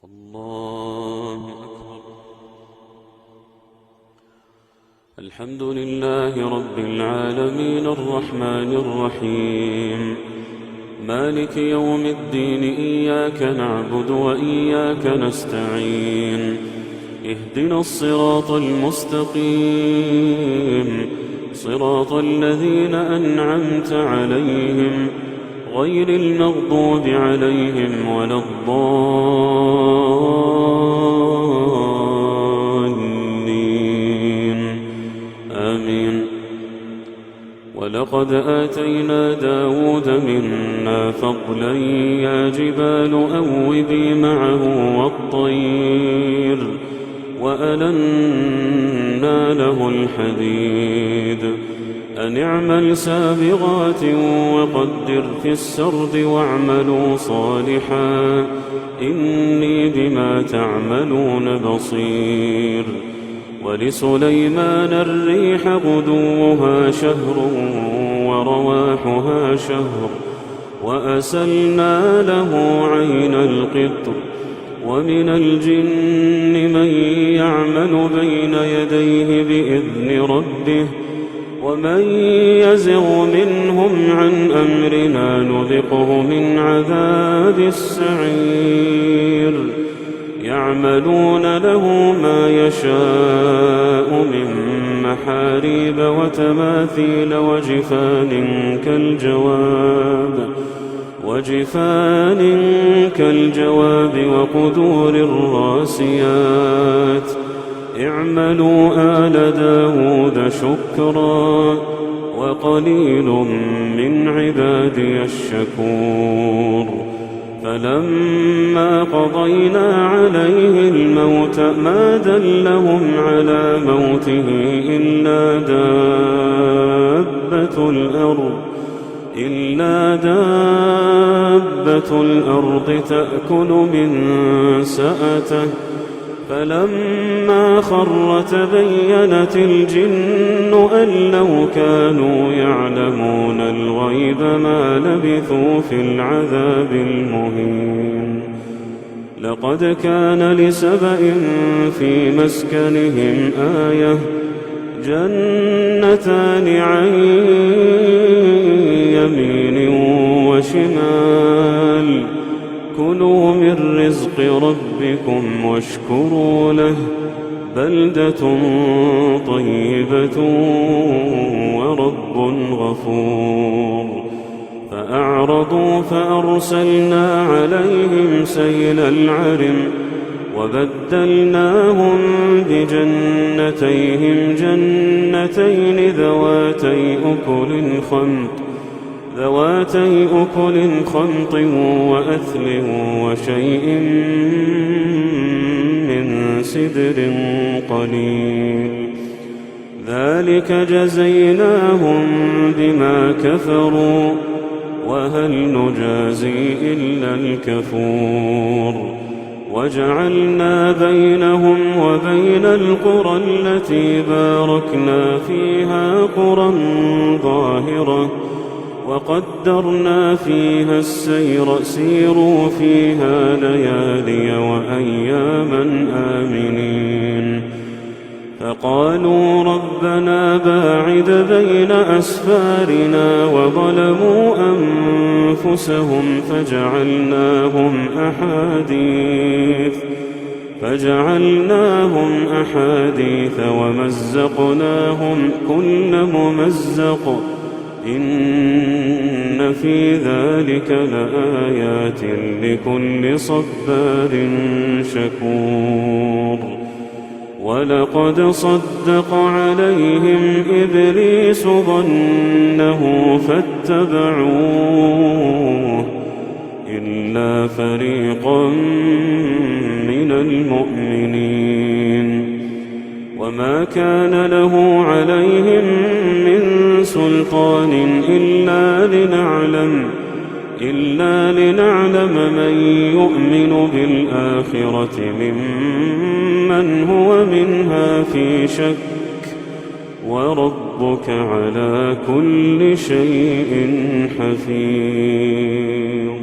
الله أكبر. الحمد لله رب العالمين الرحمن الرحيم مالك يوم الدين، إياك نعبد وإياك نستعين، اهدنا الصراط المستقيم، صراط الذين أنعمت عليهم غير المغضوب عليهم ولا الضالين، آمين. ولقد آتينا داود منا فضلا، يا جبال أوبي معه والطير وألنا له الحديد، أن اعمل سابغات وقدر في السرد واعملوا صالحا إني بما تعملون بصير. ولسليمان الريح غدوها شهر ورواحها شهر، وأسلنا له عين القطر، ومن الجن من يعمل بين يديه بإذن ربه، ومن يزغ منهم عن أمرنا نذقه من عذاب السعير. يعملون له ما يشاء من محاريب وتماثيل وجفان كالجواب وقدور الراسيات. اعملوا آل داود شكرا وقليل من عبادي الشكور. فلما قضينا عليه الموت ما دلهم على موته إلا دابة الأرض تأكل من سأته. فلما خر تبينت الجن أن لو كانوا يعلمون الغيب ما لبثوا في العذاب المهين. لقد كان لسبإ في مسكنهم آية، جنتان عن يمين وشمال، كلوا من رزق ربكم واشكروا له، بلدة طيبة ورب غفور. فأعرضوا فأرسلنا عليهم سيل العرم، وبدلناهم بجنتيهم جنتين ذواتي أكل خمط وأثل وشيء من سدر قليل، ذلك جزيناهم بما كفروا، وهل نجازي إلا الكفور. وجعلنا بينهم وبين القرى التي باركنا فيها قرى ظاهرة، وقدرنا فيها السير، سيروا فيها ليالي وأياما آمنين. فقالوا ربنا باعد بين أسفارنا، وظلموا أنفسهم فجعلناهم أحاديث ومزقناهم كل ممزق، إن في ذلك لآيات لكل صبار شكور. ولقد صدق عليهم إبليس ظنه فاتبعوه إلا فريقا من المؤمنين، وما كان له عليهم من سلطان إلا لنعلم من يؤمن بالآخرة ممن هو منها في شك، وربك على كل شيء حفيظ.